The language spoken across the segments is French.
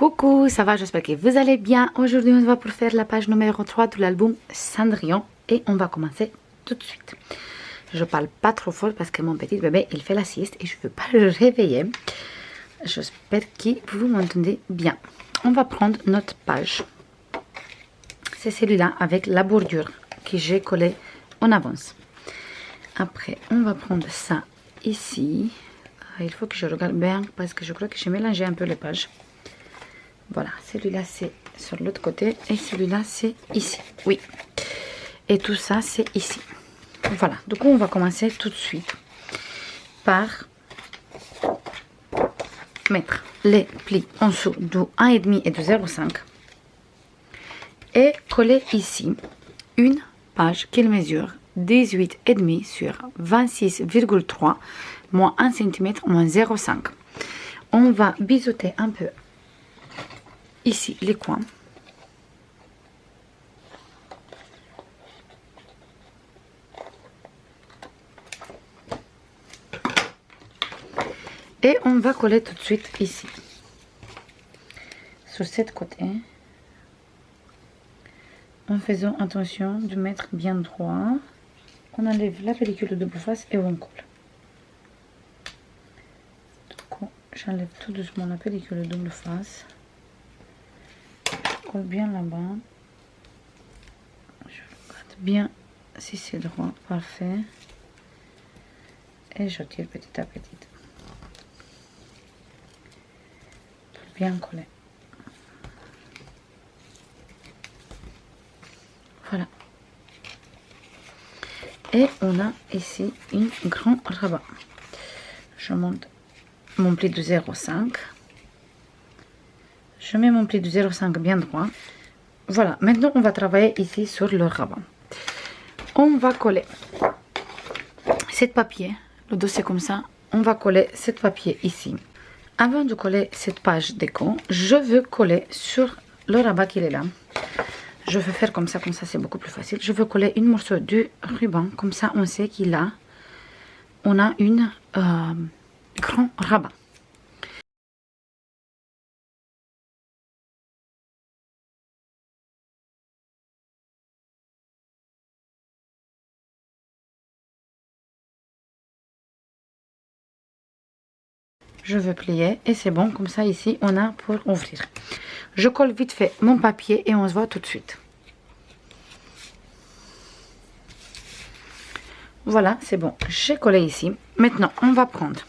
Coucou, ça va, j'espère que vous allez bien. Aujourd'hui, on va pour faire la page numéro 3 de l'album Cendrillon et on va commencer tout de suite. Je parle pas trop fort parce que mon petit bébé, il fait la sieste et je veux pas le réveiller. J'espère que vous m'entendez bien. On va prendre notre page. C'est celui-là avec la bordure que j'ai collé en avance. Après, on va prendre ça ici. Il faut que je regarde bien parce que je crois que j'ai mélangé un peu les pages. Voilà, celui-là c'est sur l'autre côté et celui-là c'est ici. Oui. Et tout ça c'est ici. Voilà, donc on va commencer tout de suite par mettre les plis en dessous du 1,5 et du 0,5 et coller ici une page qui mesure 18,5 sur 26,3 moins 1 cm moins 0,5. On va biseauter un peu ici les coins. Et on va coller tout de suite ici. Sur cette côté. En faisant attention de mettre bien droit. On enlève la pellicule de double face et on colle. Du coup, j'enlève tout doucement la pellicule de double face. Je colle bien là-bas. Je regarde bien si c'est droit, parfait. Et je tire petit à petit. Pour bien coller. Voilà. Et on a ici une grand rabat. Je monte mon pli de 0,5. Je mets mon pli de 0,5 bien droit. Voilà, maintenant on va travailler ici sur le rabat. On va coller cette papier, le dos c'est comme ça. On va coller cette papier ici. Avant de coller cette page déco, je veux coller sur le rabat qui est là. Je veux faire comme ça c'est beaucoup plus facile. Je veux coller une morceau du ruban, comme ça on sait qu'il a, on a une grand rabat. Je veux plier et c'est bon, comme ça ici on a pour ouvrir. Je colle vite fait mon papier et on se voit tout de suite. Voilà, c'est bon, j'ai collé ici. Maintenant on va prendre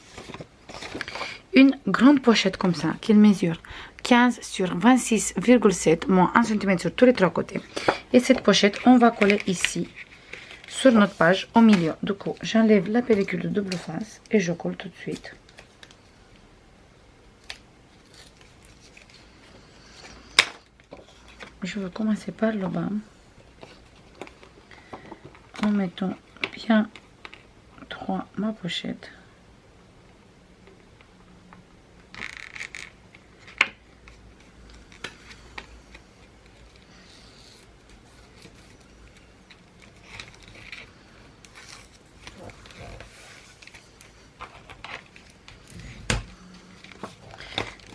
une grande pochette comme ça qui mesure 15 sur 26,7 moins 1 cm sur tous les trois côtés. Et cette pochette on va coller ici sur notre page au milieu. Du coup j'enlève la pellicule de double face et je colle tout de suite. Je vais commencer par le bas en mettant bien droit ma pochette.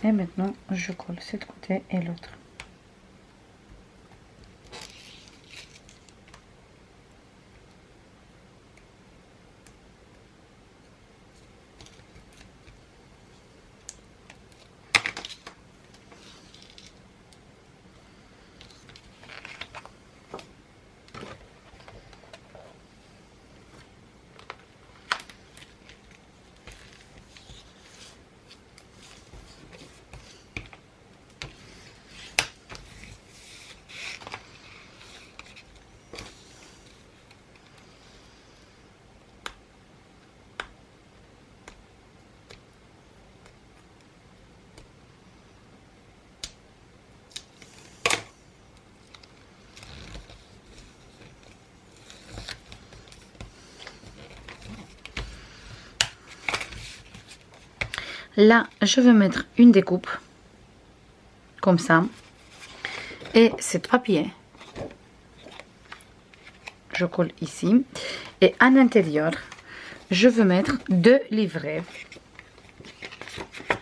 Et maintenant je colle cet côté et l'autre. Là, je vais mettre une découpe, comme ça, et cette papier, je colle ici, et à l'intérieur, je veux mettre deux livrets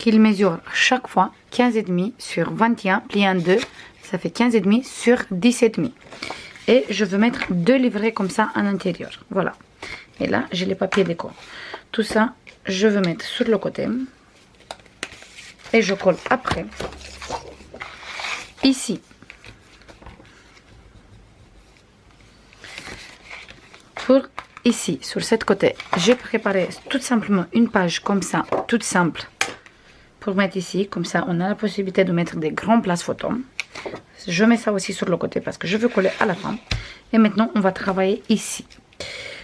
qu'il mesure chaque fois 15,5 sur 21 plié en 2. Ça fait 15,5 sur 10,5. Et je veux mettre 2 livrets comme ça en intérieur. Voilà. Et là, j'ai les papiers déco. Tout ça, je veux mettre sur le côté. Et je colle après. Ici. Pour ici, sur ce côté, j'ai préparé tout simplement une page comme ça, toute simple. Pour mettre ici, comme ça, on a la possibilité de mettre des grandes places photos. Je mets ça aussi sur le côté parce que je veux coller à la fin. Et maintenant, on va travailler ici.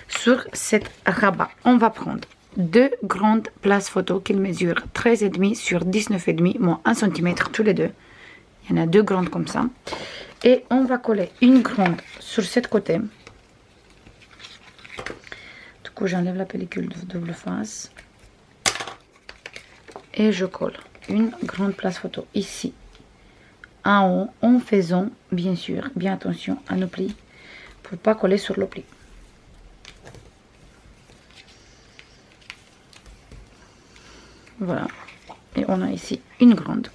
Sur cette rabat, on va prendre 2 grandes places photos qui mesurent 13,5 sur 19,5, moins 1 cm tous les deux. Il y en a 2 grandes comme ça. Et on va coller une grande sur ce côté. Du coup, j'enlève la pellicule de double face. Et je colle une grande place photo ici. En haut, en faisant, bien sûr, bien attention à nos plis. Pour pas coller sur le pli. Voilà. Et on a ici une grande.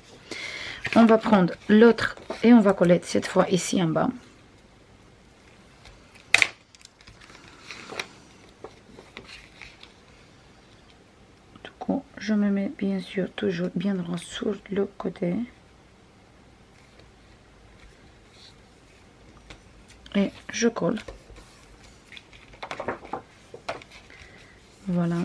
On va prendre l'autre et on va coller cette fois ici en bas. Du coup, je me mets bien sûr toujours bien droit sur le côté. Et je colle. Voilà.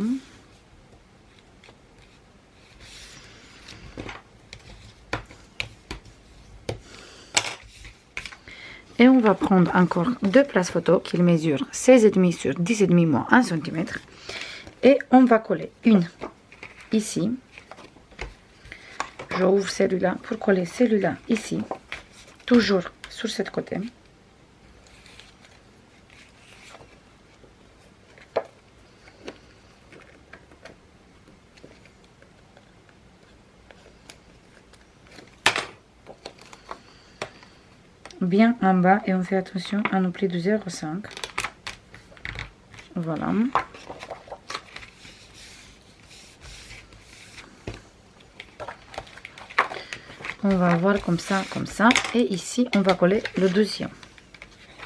Et on va prendre encore 2 places photos qui mesurent 16,5 sur 10,5 moins 1 cm. Et on va coller une ici. J'ouvre celui-là pour coller celui-là ici. Toujours sur ce côté. Bien en bas et on fait attention à nos plis de 0,5. Voilà. On va avoir comme ça. Et ici, on va coller le deuxième.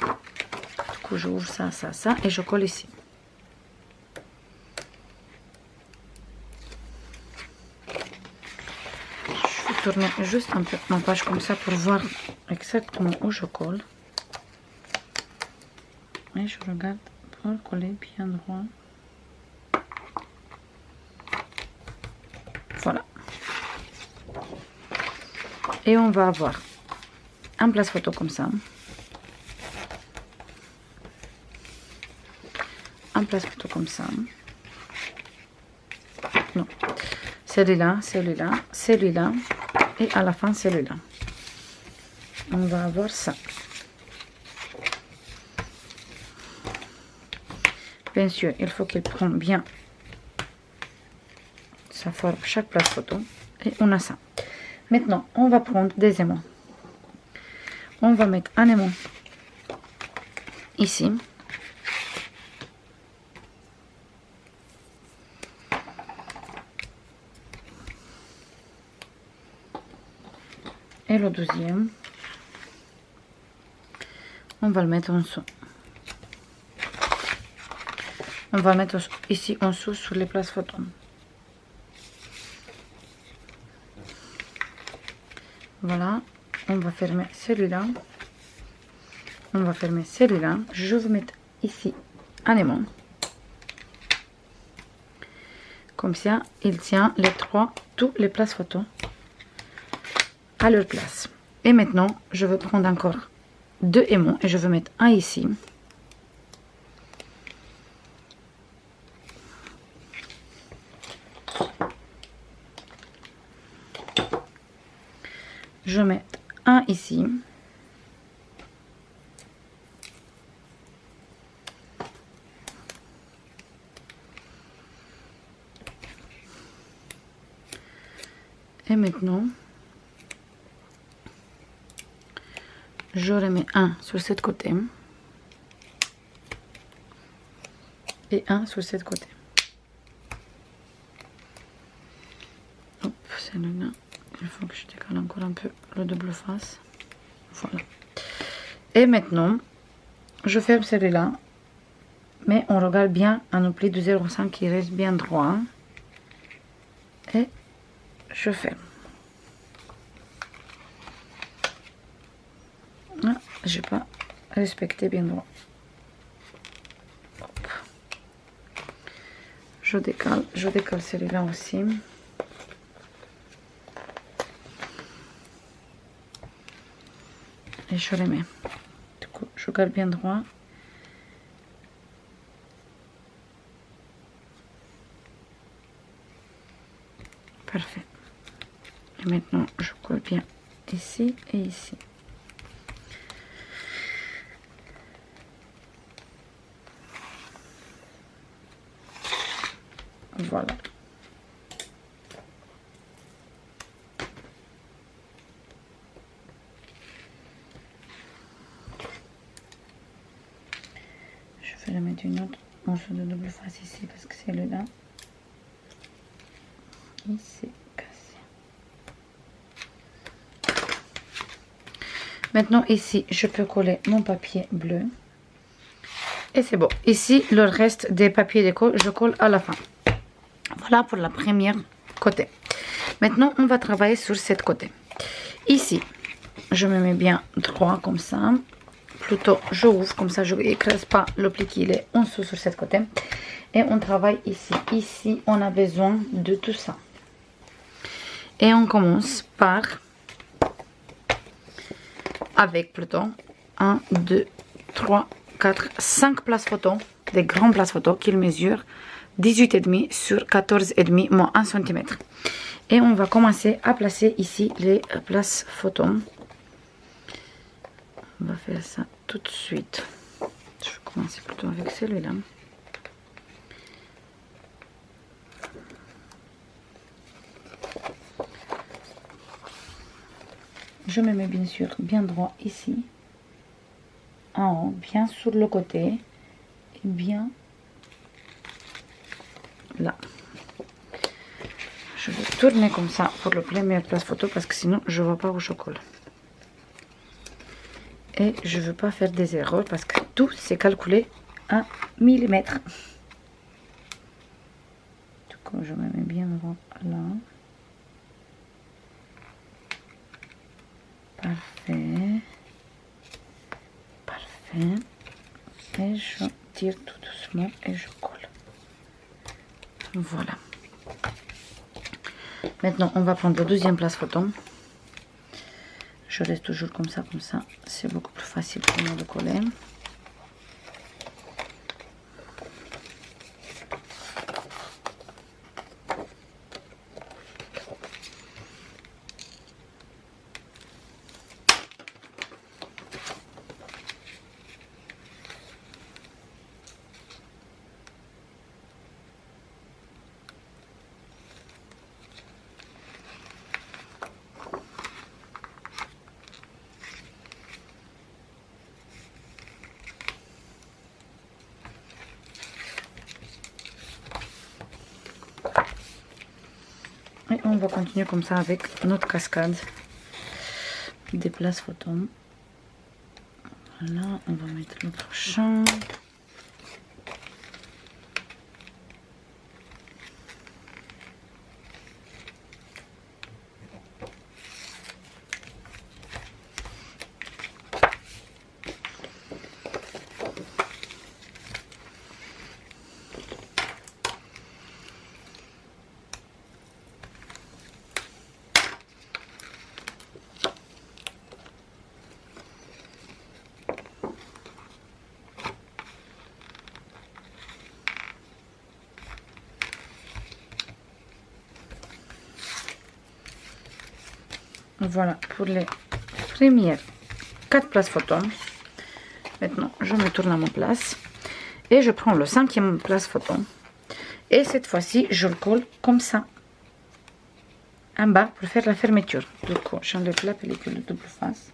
Du coup, j'ouvre ça et je colle ici. Je vais tourner juste un peu ma page comme ça pour voir exactement où je colle. Et je regarde pour coller bien droit. Voilà. Et on va avoir un place photo comme ça. Un place photo comme ça. Non. Celui-là, celui-là, celui-là. Et à la fin, celui-là. On va avoir ça. Bien sûr, il faut qu'il prenne bien sa forme, chaque place photo. Et on a ça. Maintenant, on va prendre des aimants. On va mettre un aimant ici. Et le deuxième, on va le mettre en dessous. On va le mettre ici en dessous sur les places photos. Voilà, on va fermer celui-là. On va fermer celui-là. Je vais mettre ici un aimant. Comme ça, il tient les trois, toutes les places photos à leur place. Et maintenant, je vais prendre encore deux aimants et je vais mettre un ici. Je vais mettre un ici. Et maintenant, je remets un sur ce côté et un sur ce côté. Hop, c'est faut que je décale encore un peu le double face. Voilà. Et maintenant, je ferme celui-là. Mais on regarde bien à nos plis de 0,5 qui reste bien droit. Et je ferme. Ah, j'ai pas respecté bien droit. Hop. Je décale celui-là aussi. Et je les mets. Du coup, je garde bien droit. Parfait. Et maintenant, je colle bien ici et ici. Voilà. Je vais mettre une autre morceau de double face ici parce que c'est le là. Ici, cassé. Maintenant ici, je peux coller mon papier bleu. Et c'est bon. Ici, le reste des papiers déco, je colle à la fin. Voilà pour la première côté. Maintenant, on va travailler sur cette côté. Ici, je me mets bien droit comme ça. Plutôt, je ouvre comme ça, je n'écrase pas le pli qui est en dessous sur cette côté. Et on travaille ici. Ici, on a besoin de tout ça. Et on commence par, avec plutôt, 1, 2, 3, 4, 5 places photo, des grandes places photo qui mesurent 18,5 sur 14,5 moins 1 cm. Et on va commencer à placer ici les places photo. On va faire ça tout de suite. Je vais commencer plutôt avec celui-là. Je me mets bien sûr bien droit ici, en haut, bien sur le côté et bien là. Je vais tourner comme ça pour le premier place photo parce que sinon je ne vois pas où je colle. Et je ne veux pas faire des erreurs parce que tout c'est calculé à millimètre. Du coup, je me mets bien droit là. Parfait. Parfait. Et je tire tout doucement et je colle. Voilà. Maintenant, on va prendre la deuxième place photo. Je reste toujours comme ça, c'est beaucoup plus facile pour moi de coller. Et on va continuer comme ça avec notre cascade des places photo. Voilà, on va mettre l'autre champ. Voilà pour les premières 4 places photo. Maintenant, je me tourne à ma place et je prends le 5e place photo. Et cette fois-ci, je le colle comme ça en bas pour faire la fermeture. Du coup, j'enlève la pellicule de double face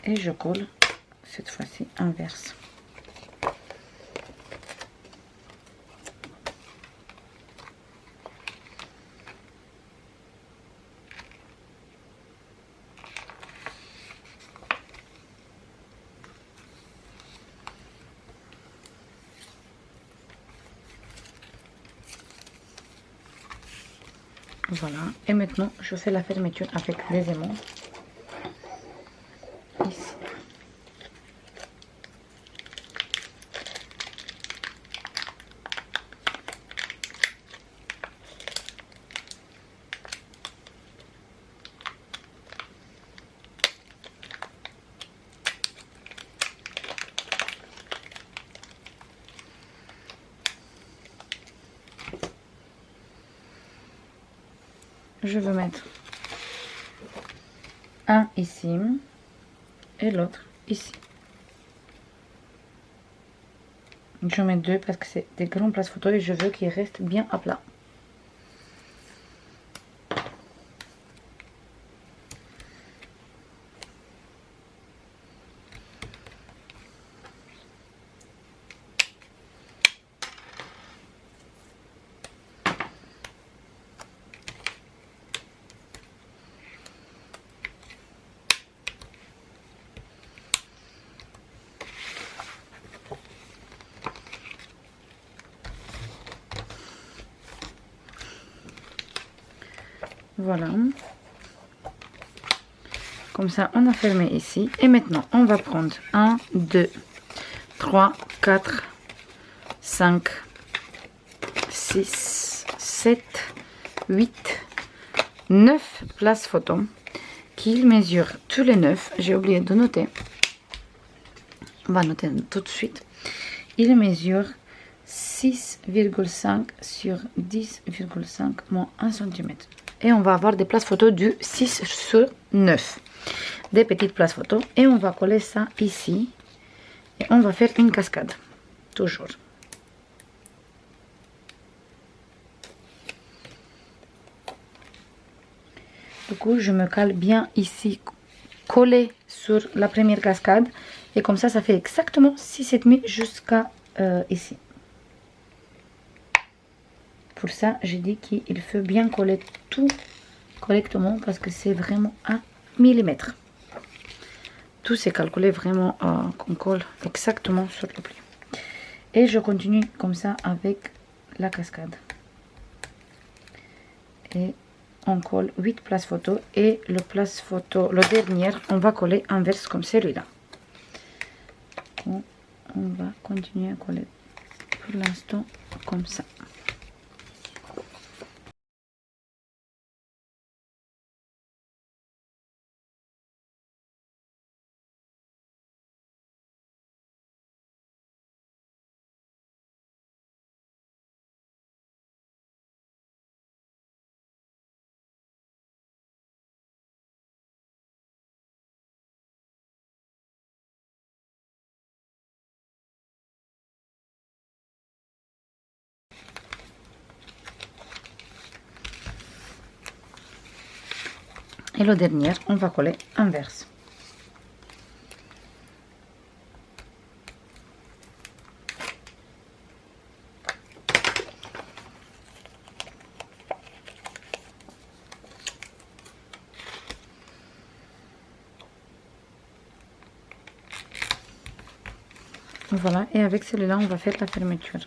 et je colle cette fois-ci inverse. Voilà. Et maintenant, je fais la fermeture avec des aimants. Ici. Je veux mettre un ici et l'autre ici. Je mets deux parce que c'est des grands places photo et je veux qu'ils restent bien à plat. Voilà. Comme ça, on a fermé ici. Et maintenant, on va prendre 1, 2, 3, 4, 5, 6, 7, 8, 9 places photo qu'il mesure tous les 9. J'ai oublié de noter. On va noter tout de suite. Il mesure 6,5 sur 10,5 moins 1 cm. Et on va avoir des places photo du 6 sur 9. Des petites places photo. Et on va coller ça ici. Et on va faire une cascade. Toujours. Du coup, je me cale bien ici, collé sur la première cascade. Et comme ça fait exactement 6,5 jusqu'à ici. Pour ça, j'ai dit qu'il faut bien coller tout correctement parce que c'est vraiment 1 millimètre. Tout c'est calculé vraiment qu'on colle exactement sur le pli. Et je continue comme ça avec la cascade. Et on colle 8 places photo et le place photo, le dernier, on va coller inverse comme celui-là. On va continuer à coller pour l'instant comme ça. Et le dernier, on va coller inverse. Voilà, et avec celui-là, on va faire la fermeture.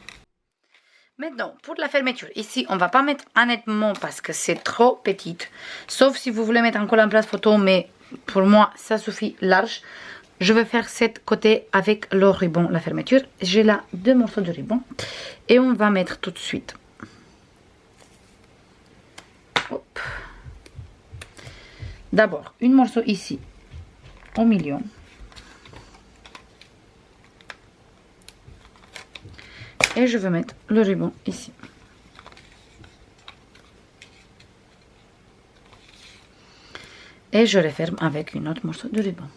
Maintenant, pour la fermeture, ici, on va pas mettre un aimant parce que c'est trop petite. Sauf si vous voulez mettre encore un place photo, mais pour moi, ça suffit large. Je vais faire cette côté avec le ruban, la fermeture. J'ai là 2 morceaux de ruban. Et on va mettre tout de suite. D'abord, un morceau ici, au milieu. Et je vais mettre le ruban ici. Et je referme avec un autre morceau de ruban.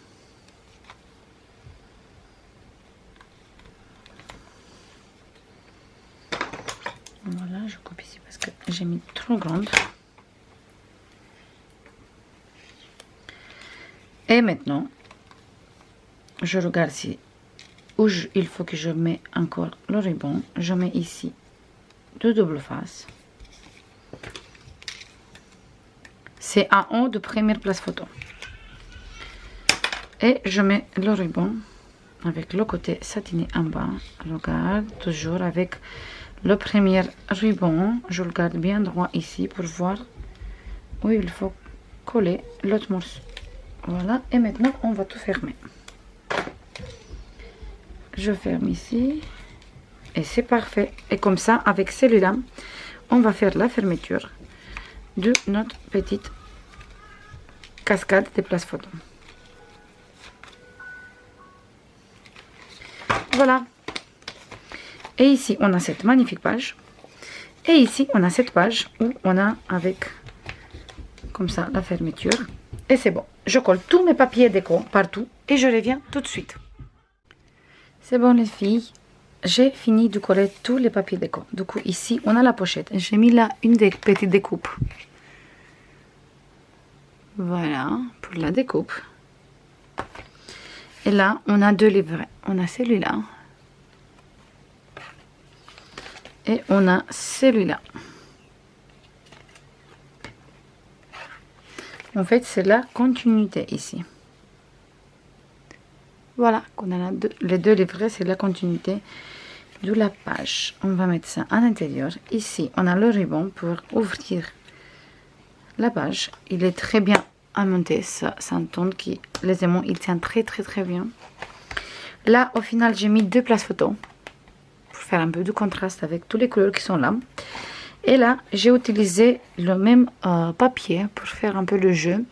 Voilà, je coupe ici parce que j'ai mis trop grande. Et maintenant, je regarde si où il faut que je mette encore le ruban. Je mets ici 2 doubles faces. C'est en haut de première place photo. Et je mets le ruban avec le côté satiné en bas. Regarde, toujours avec le premier ruban. Je le garde bien droit ici pour voir où il faut coller l'autre morceau. Voilà, et maintenant on va tout fermer. Je ferme ici et c'est parfait. Et comme ça, avec celui-là, on va faire la fermeture de notre petite cascade des places photos. Voilà. Et ici, on a cette magnifique page. Et ici, on a cette page où on a avec, comme ça, la fermeture. Et c'est bon. Je colle tous mes papiers déco partout et je reviens tout de suite. C'est bon les filles. J'ai fini de coller tous les papiers déco. Du coup, ici, on a la pochette. J'ai mis là une des petites découpes. Voilà, pour la découpe. Et là, on a deux livrets. On a celui-là. Et on a celui-là. En fait, c'est la continuité ici. Voilà, qu'on a les deux livrets, c'est la continuité de la page. On va mettre ça à l'intérieur. Ici, on a le ruban pour ouvrir la page. Il est très bien à monter. Ça s'entend que les aimants, il tient très bien. Là, au final, j'ai mis deux places photos pour faire un peu de contraste avec tous les couleurs qui sont là. Et là, j'ai utilisé le même papier pour faire un peu le jeu.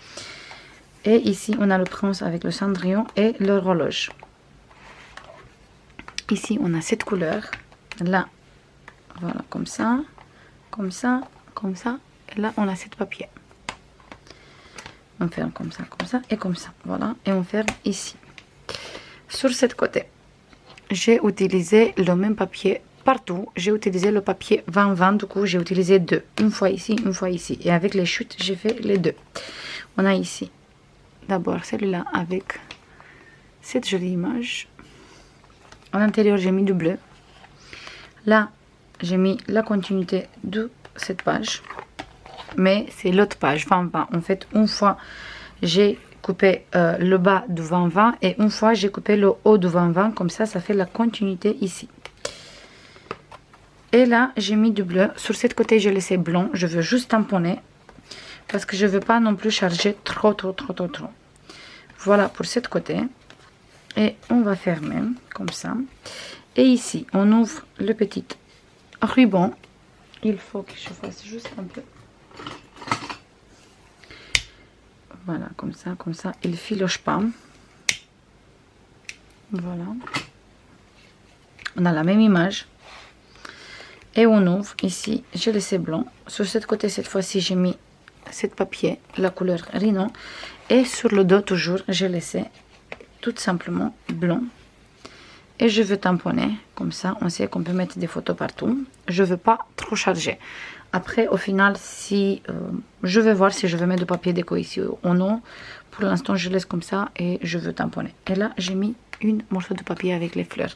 Et ici, on a le prince avec le cendrillon et l'horloge. Ici, on a cette couleur. Là, voilà, comme ça, comme ça, comme ça. Et là, on a cette papier. On ferme comme ça et comme ça. Voilà, et on ferme ici. Sur cette côté, j'ai utilisé le même papier partout. J'ai utilisé le papier 20-20. Du coup, j'ai utilisé deux. Une fois ici, une fois ici. Et avec les chutes, j'ai fait les deux. On a ici, d'abord celui-là avec cette jolie image. À l'intérieur, j'ai mis du bleu. Là, j'ai mis la continuité de cette page. Mais c'est l'autre page, 20-20. En fait, une fois, j'ai coupé le bas du 20-20 et une fois, j'ai coupé le haut du 20-20. Comme ça, ça fait la continuité ici. Et là, j'ai mis du bleu. Sur cette côté, j'ai laissé blanc. Je veux juste tamponner parce que je ne veux pas non plus charger trop. Voilà pour cette côté. Et on va fermer comme ça. Et ici, on ouvre le petit ruban. Il faut que je fasse juste un peu. Voilà, comme ça. Il filoche pas. Voilà. On a la même image. Et on ouvre ici, j'ai laissé blanc. Sur cette côté, cette fois-ci, j'ai mis cette papier, la couleur rhino. Et sur le dos, toujours, j'ai laissé tout simplement blanc. Et je veux tamponner, comme ça, on sait qu'on peut mettre des photos partout. Je veux pas trop charger. Après, au final, si je vais voir si je veux mettre du papier déco ici ou non. Pour l'instant, je laisse comme ça et je veux tamponner. Et là, j'ai mis une morceau de papier avec les fleurs,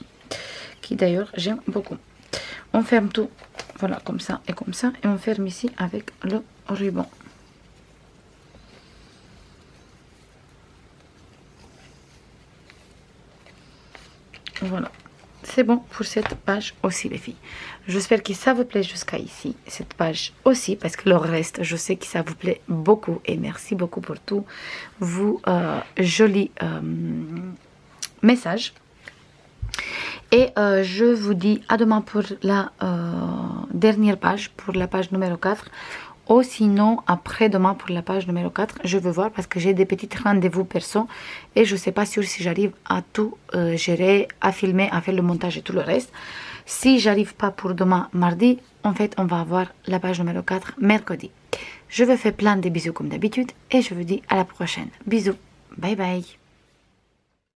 qui d'ailleurs, j'aime beaucoup. On ferme tout, voilà, comme ça, et on ferme ici avec le ruban. Voilà, c'est bon pour cette page aussi les filles. J'espère que ça vous plaît jusqu'à ici, cette page aussi, parce que le reste, je sais que ça vous plaît beaucoup. Et merci beaucoup pour tous vos jolis messages. Et je vous dis à demain pour la dernière page, pour la page numéro 4. Ou sinon, après-demain pour la page numéro 4, je veux voir parce que j'ai des petits rendez-vous perso. Et je ne sais pas sûr si j'arrive à tout gérer, à filmer, à faire le montage et tout le reste. Si j'arrive pas pour demain, mardi, en fait, on va avoir la page numéro 4 mercredi. Je vous fais plein de bisous comme d'habitude et je vous dis à la prochaine. Bisous, bye bye.